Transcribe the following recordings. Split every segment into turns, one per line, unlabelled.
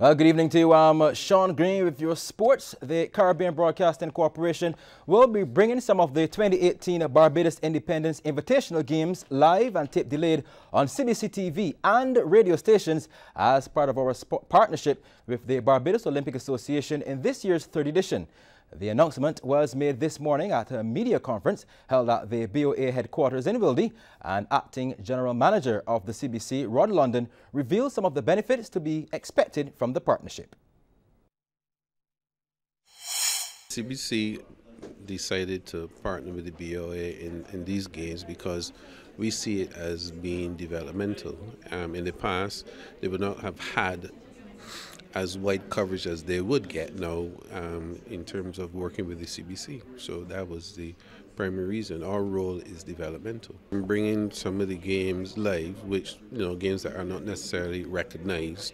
Well, good evening to you. Sean Green with your sports. The Caribbean Broadcasting Corporation will be bringing some of the 2018 Barbados Independence Invitational Games live and tape delayed on Cbc TV and radio stations as part of our partnership with the Barbados Olympic Association in this year's third edition. The announcement was made this morning at a media conference held at the BOA headquarters in Wildy, and Acting General Manager of the CBC, Rod London, revealed some of the benefits to be expected from the partnership.
CBC decided to partner with the BOA in these games because we see it as being developmental. In the past, they would not have had as wide coverage as they would get now in terms of working with the CBC. So that was the primary reason. Our role is developmental. Bringing some of the games live, which, games that are not necessarily recognized,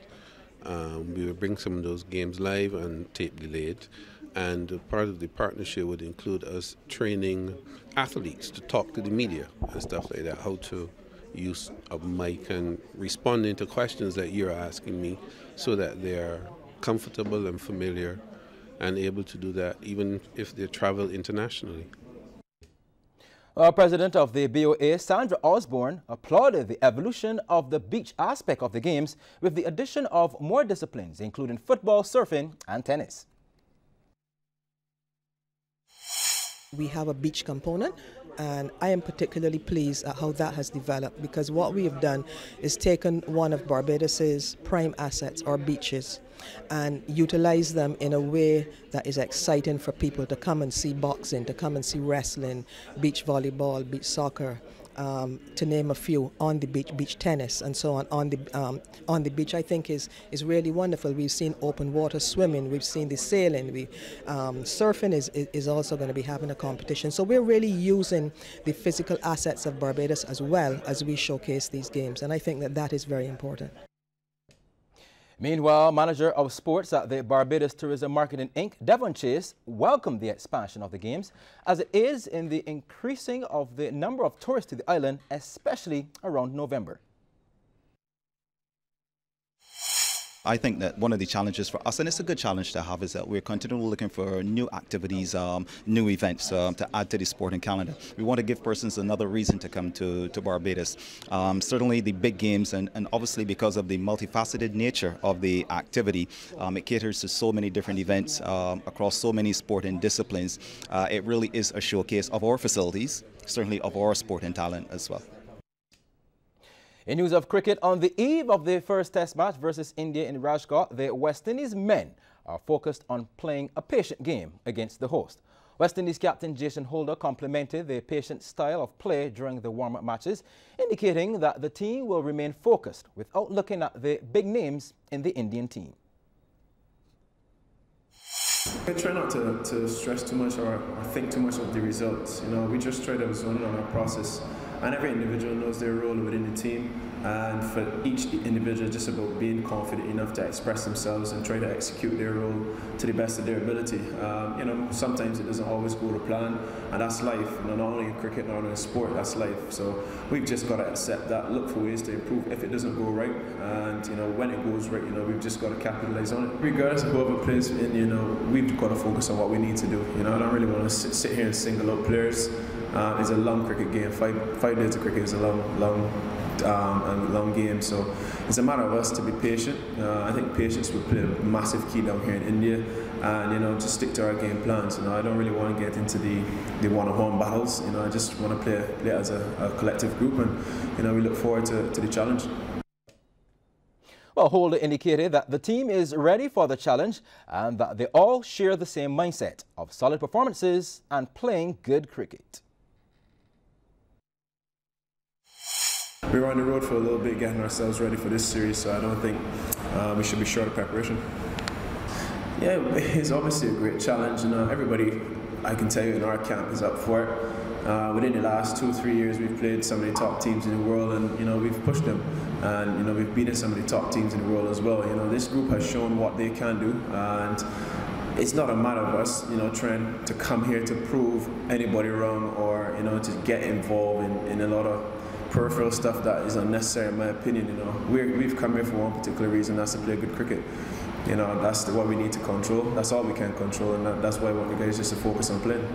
we will bring some of those games live and tape delayed. And part of the partnership would include us training athletes to talk to the media and stuff like that, how to use a mic and responding to questions that you're asking me so that they are comfortable and familiar and able to do that even if they travel internationally.
President of the BOA, Sandra Osborne, applauded the evolution of the beach aspect of the games with the addition of more disciplines, including football, surfing, and tennis.
We have a beach component, and I am particularly pleased at how that has developed, because what we have done is taken one of Barbados's prime assets, our beaches, and utilize them in a way that is exciting for people to come and see boxing, to come and see wrestling, beach volleyball, beach soccer, to name a few, on the beach tennis and so on the beach. I think is really wonderful. We've seen open water swimming, we've seen the sailing, surfing is also going to be having a competition. So we're really using the physical assets of Barbados as well as we showcase these games, and I think that is very important.
Meanwhile, Manager of Sports at the Barbados Tourism Marketing Inc., Devon Chase, welcomed the expansion of the games as it is in the increasing of the number of tourists to the island, especially around November.
I think that one of the challenges for us, and it's a good challenge to have, is that we're continually looking for new activities, new events to add to the sporting calendar. We want to give persons another reason to come to Barbados. Certainly the big games, and obviously because of the multifaceted nature of the activity, it caters to so many different events across so many sporting disciplines. It really is a showcase of our facilities, certainly of our sporting talent as well.
In news of cricket, on the eve of the first test match versus India in Rajkot, the West Indies men are focused on playing a patient game against the host. West Indies captain Jason Holder complimented the patient style of play during the warm-up matches, indicating that the team will remain focused without looking at the big names in the Indian team.
I try not to stress too much or think too much of the results. We just try to zone in on our process. And every individual knows their role within the team, and for each individual, just about being confident enough to express themselves and try to execute their role to the best of their ability. Sometimes it doesn't always go to plan, and that's life. Not only in cricket, not only in sport, that's life. So we've just got to accept that, look for ways to improve if it doesn't go right, and when it goes right, we've just got to capitalize on it. Regardless of whoever plays in, we've got to focus on what we need to do. I don't really want to sit here and single out players. It's a long cricket game. Five days of cricket is a long game. So it's a matter of us to be patient. I think patience will play a massive key down here in India, and just stick to our game plans. I don't really want to get into the one-on-one battles. I just want to play as a collective group, and we look forward to the challenge.
Well, Holder indicated that the team is ready for the challenge and that they all share the same mindset of solid performances and playing good cricket.
We were on the road for a little bit, getting ourselves ready for this series, so I don't think we should be short of preparation. Yeah, it's obviously a great challenge, everybody, I can tell you, in our camp is up for it. Within the last 2 or 3 years, we've played some of the top teams in the world, and we've pushed them, and we've beaten some of the top teams in the world as well. This group has shown what they can do, and it's not a matter of us, trying to come here to prove anybody wrong or to get involved in a lot of peripheral stuff that is unnecessary in my opinion. We've come here for one particular reason, that's to play good cricket. You know, that's what we need to control. That's all we can control, and that's why I want the guys just to focus on playing.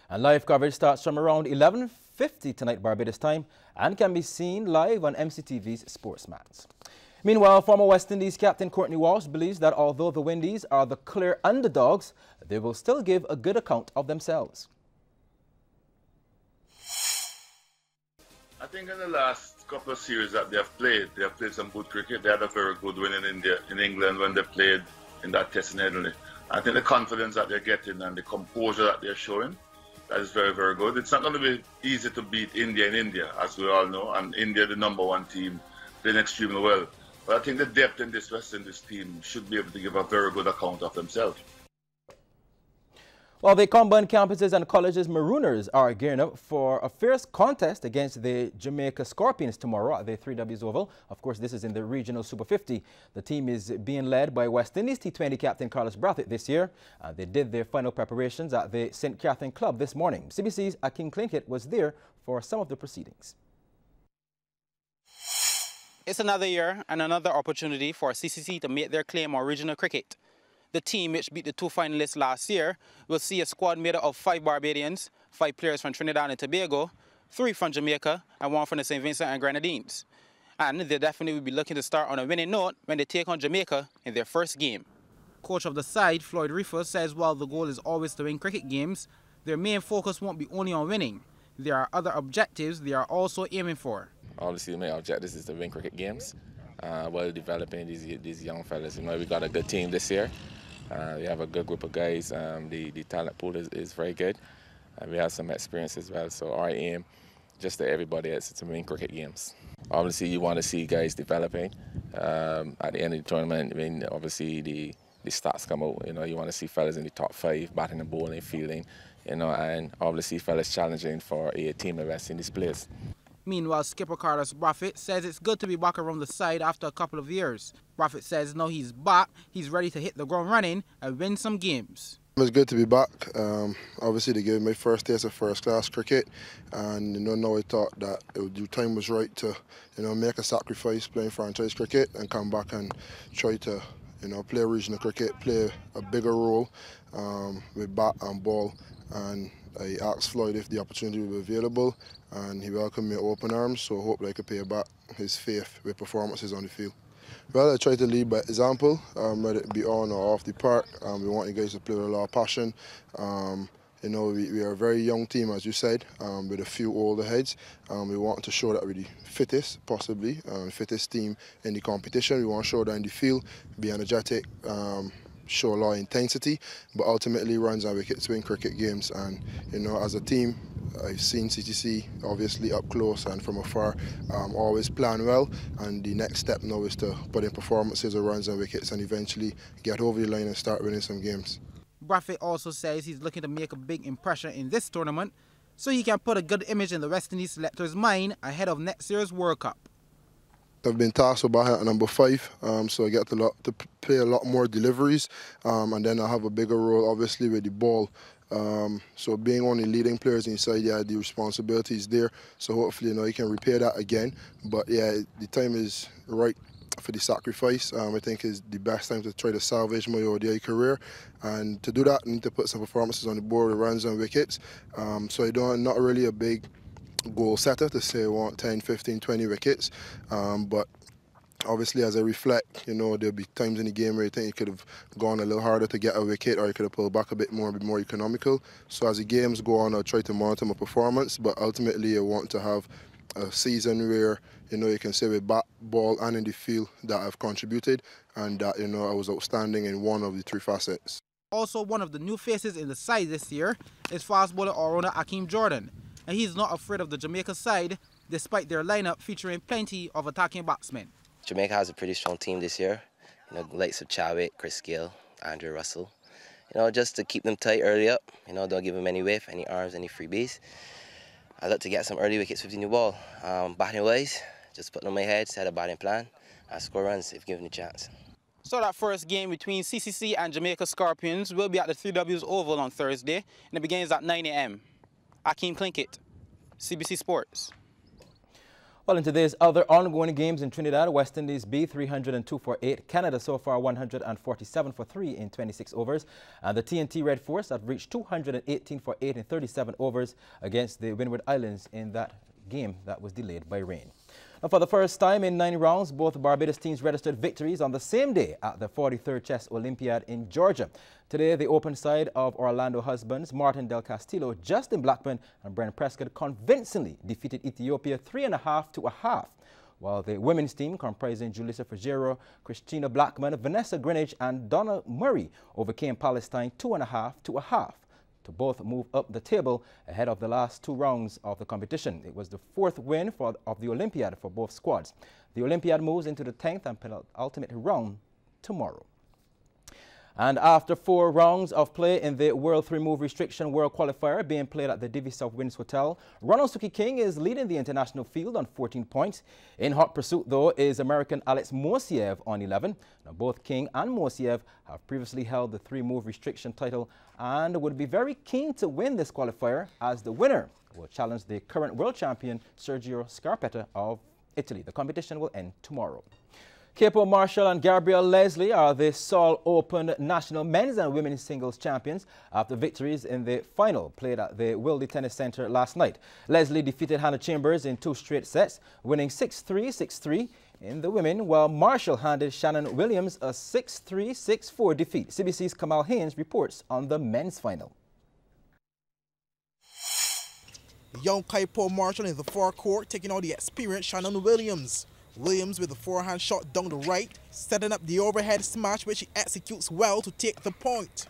And live coverage starts from around 11:50 tonight Barbados time and can be seen live on MCTV's Sports Mats. Meanwhile, former West Indies captain Courtney Walsh believes that although the Windies are the clear underdogs, they will still give a good account of themselves.
I think in the last couple of series that they have played some good cricket. They had a very good win in England when they played in that test in Headingley. I think the confidence that they're getting and the composure that they're showing, that is very, very good. It's not going to be easy to beat India in India, as we all know, and India, the #1 team, playing extremely well. But I think the depth in this West Indies team should be able to give a very good account of themselves.
Well, the combined campuses and colleges Marooners are gearing up for a fierce contest against the Jamaica Scorpions tomorrow at the 3Ws Oval. Of course, this is in the regional Super 50. The team is being led by West Indies T20 captain Carlos Brathwaite this year. They did their final preparations at the St. Catherine Club this morning. CBC's Akeem Clinkett was there for some of the proceedings.
It's another year and another opportunity for CCC to make their claim on regional cricket. The team, which beat the 2 finalists last year, will see a squad made up of 5 Barbadians, 5 players from Trinidad and Tobago, 3 from Jamaica, and 1 from the St. Vincent and Grenadines. And they definitely will be looking to start on a winning note when they take on Jamaica in their first game. Coach of the side, Floyd Reefer, says while the goal is always to win cricket games, their main focus won't be only on winning. There are other objectives they are also aiming for.
Obviously, the main objective is to win cricket games while developing these young fellas. You know, we got a good team this year. We have a good group of guys. The talent pool is very good. We have some experience as well. So our aim, just to everybody, is to win cricket games. Obviously, you want to see guys developing. At the end of the tournament, I mean, obviously the stats come out. You know, you want to see fellas in the top 5, batting and bowling, fielding. You know, and obviously fellas challenging for a team of West Indies players.
Meanwhile, skipper Carlos Brathwaite says it's good to be back around the side after a couple of years. Brathwaite says now he's back, he's ready to hit the ground running and win some games.
It's good to be back. Obviously, they gave me my first taste of first-class cricket, and now I thought that the time was right to make a sacrifice playing franchise cricket and come back and try to play regional cricket, play a bigger role with bat and ball. And I asked Floyd if the opportunity would be available, and he welcomed me with open arms, so I hope I could pay back his faith with performances on the field. Well, I try to lead by example, whether it be on or off the park. We want you guys to play with a lot of passion. We are a very young team, as you said, with a few older heads. We want to show that we're the fittest, possibly, fittest team in the competition. We want to show that in the field, be energetic, show a lot of intensity, but ultimately runs and wickets win cricket games. And as a team, I've seen CTC obviously up close and from afar, always plan well, and the next step now is to put in performances of runs and wickets and eventually get over the line and start winning some games.
Brathwaite also says he's looking to make a big impression in this tournament so he can put a good image in the West Indies selectors' mind ahead of next year's World Cup.
I've been tasked with batting at number 5, so I get to play a lot more deliveries, and then I have a bigger role, obviously, with the ball. So being one of the leading players inside, the responsibility is there. So hopefully, you can repair that again. But yeah, the time is right for the sacrifice. I think is the best time to try to salvage my ODI career, and to do that, I need to put some performances on the board with runs and wickets. So not really a big goal setter to say I want 10, 15, 20 wickets, but obviously as I reflect, there'll be times in the game where you think you could have gone a little harder to get a wicket, or you could have pulled back a bit more, economical. So as the games go on, I'll try to monitor my performance, but ultimately I want to have a season where you can say with bat, ball and in the field that I've contributed, and that I was outstanding in one of the 3 facets.
Also, one of the new faces in the side this year is fast bowler all-rounder Akeem Jordan. And he's not afraid of the Jamaica side, despite their lineup featuring plenty of attacking batsmen.
Jamaica has a pretty strong team this year. Likes of Chadwick, Chris Gill, Andrew Russell. Just to keep them tight early up. Don't give them any whiff, any arms, any freebies. I look to get some early wickets with the new ball. Batting-wise, just putting on my head, set a batting plan, and score runs if given the chance.
So that first game between CCC and Jamaica Scorpions will be at the 3Ws Oval on Thursday, and it begins at 9 a.m. Akeem Clinkett, CBC Sports.
Well, in today's other ongoing games in Trinidad, West Indies beat 302 for 8. Canada so far 147 for 3 in 26 overs. And the TNT Red Force have reached 218 for 8 in 37 overs against the Windward Islands in that game that was delayed by rain. Now, for the first time in 9 rounds, both Barbados teams registered victories on the same day at the 43rd Chess Olympiad in Georgia. Today, the open side of Orlando husbands Martin Del Castillo, Justin Blackman and Brent Prescott convincingly defeated Ethiopia 3.5 to 1/2, while the women's team comprising Julissa Fajero, Christina Blackman, Vanessa Greenwich and Donna Murray overcame Palestine 2.5 to 1/2. to both move up the table ahead of the last 2 rounds of the competition. It was the 4th win of the Olympiad for both squads. The Olympiad moves into the 10th and penultimate round tomorrow. And after 4 rounds of play in the World 3-Move Restriction World Qualifier being played at the Divi South Winds Hotel, Ronald Suki King is leading the international field on 14 points. In hot pursuit, though, is American Alex Mosiev on 11. Now, both King and Mosiev have previously held the 3-Move Restriction title and would be very keen to win this qualifier, as the winner will challenge the current world champion Sergio Scarpetta of Italy. The competition will end tomorrow. Capo Marshall and Gabrielle Leslie are the Seoul Open national men's and women's singles champions after victories in the final played at the Wilde Tennis Center last night. Leslie defeated Hannah Chambers in 2 straight sets, winning 6-3, 6-3 in the women, while Marshall handed Shannon Williams a 6-3, 6-4 defeat. CBC's Kamal Haynes reports on the men's final.
Young Capo Marshall in the forecourt taking on the experienced Shannon Williams. Williams with the forehand shot down the right, setting up the overhead smash, which he executes well to take the point.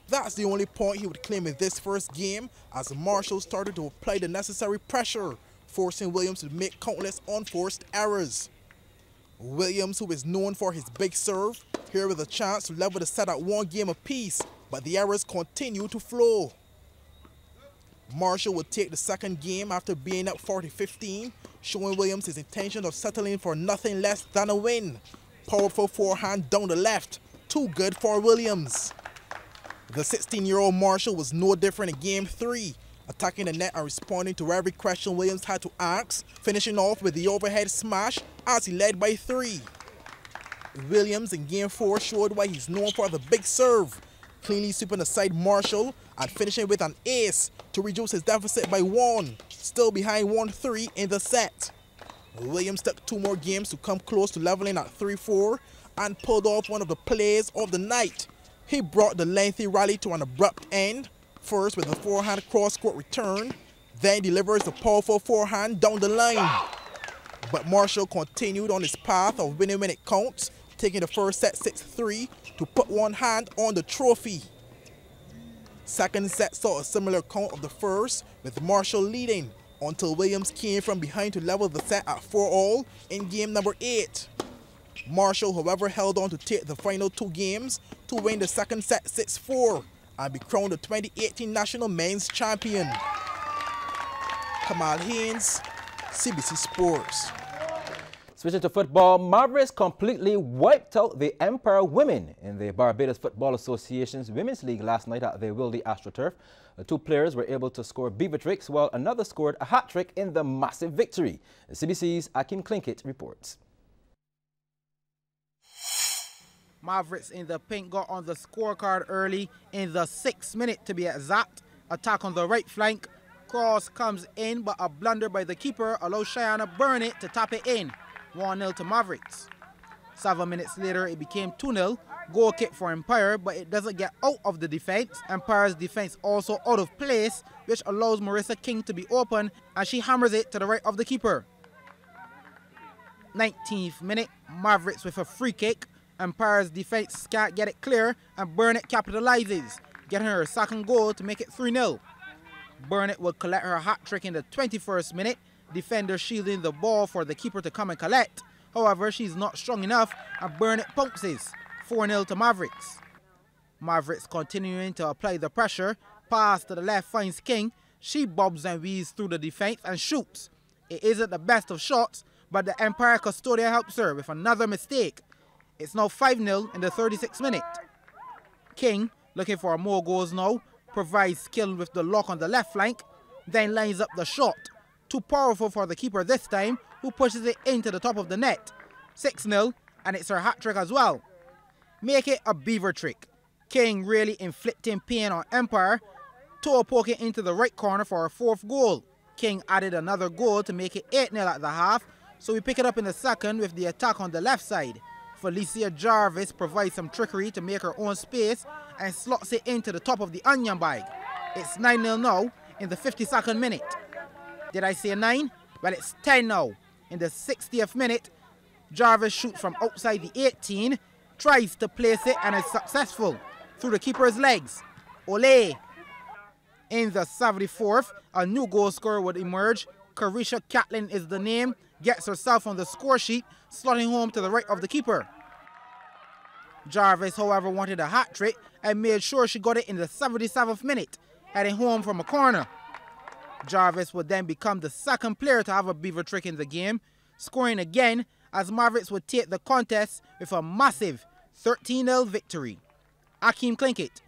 That's the only point he would claim in this first game, as Marshall started to apply the necessary pressure, forcing Williams to make countless unforced errors. Williams, who is known for his big serve, here with a chance to level the set at 1 game apiece, but the errors continue to flow. Marshall would take the second game after being up 40-15, showing Williams his intention of settling for nothing less than a win. Powerful forehand down the left, too good for Williams. The 16-year-old Marshall was no different in game 3, attacking the net and responding to every question Williams had to ask, finishing off with the overhead smash as he led by 3. Williams in game 4 showed why he's known for the big serve, cleanly sweeping aside Marshall and finishing with an ace to reduce his deficit by 1, still behind 1-3 in the set. Williams took 2 more games to come close to leveling at 3-4 and pulled off one of the plays of the night. He brought the lengthy rally to an abrupt end, first with a forehand cross-court return, then delivers the powerful forehand down the line. But Marshall continued on his path of winning when it counts, taking the first set 6-3 to put one hand on the trophy. Second set saw a similar count of the first, with Marshall leading until Williams came from behind to level the set at 4-all in game number 8. Marshall, however, held on to take the final 2 games to win the second set 6-4 and be crowned the 2018 national men's champion. Kamal Haynes, CBC Sports.
Switching to football, Mavericks completely wiped out the Empire Women in the Barbados Football Association's Women's League last night at the Wilde AstroTurf. The 2 players were able to score beaver tricks, while another scored a hat-trick in the massive victory. The CBC's Akim Klinkett reports.
Mavericks in the pink got on the scorecard early in the 6th minute to be exact. Attack on the right flank. Cross comes in, but a blunder by the keeper allows Cheyenne Burnett to tap it in. 1-0 to Mavericks. 7 minutes later, it became 2-0. Goal kick for Empire, but it doesn't get out of the defense. Empire's defense also out of place, which allows Marissa King to be open, and she hammers it to the right of the keeper. 19th minute, Mavericks with a free kick. Empire's defense can't get it clear, and Burnett capitalizes, getting her second goal to make it 3-0. Burnett will collect her hat-trick in the 21st minute. Defender shielding the ball for the keeper to come and collect. However, she's not strong enough, and Burnett pounces. 4-0 to Mavericks. Mavericks continuing to apply the pressure. Pass to the left finds King. She bobs and weaves through the defense and shoots. It isn't the best of shots, but the Empire custodian helps her with another mistake. It's now 5-0 in the 36th minute. King, looking for more goals now, provides skill with the lock on the left flank, then lines up the shot. Too powerful for the keeper this time, who pushes it into the top of the net. 6-0, and it's her hat trick as well. Make it a beaver trick. King really inflicting pain on Empire. Toe poking into the right corner for her 4th goal. King added another goal to make it 8-0 at the half, so we pick it up in the second with the attack on the left side. Felicia Jarvis provides some trickery to make her own space and slots it into the top of the onion bag. It's 9-0 now in the 52nd minute. Did I say 9? Well, it's 10 now. In the 60th minute, Jarvis shoots from outside the 18, tries to place it and is successful through the keeper's legs. Ole! In the 74th, a new goal scorer would emerge. Carisha Catlin is the name, gets herself on the score sheet, slotting home to the right of the keeper. Jarvis, however, wanted a hat trick and made sure she got it in the 77th minute, heading home from a corner. Jarvis would then become the 2nd player to have a beaver trick in the game, scoring again as Mavericks would take the contest with a massive 13-0 victory. Akeem Klinkett,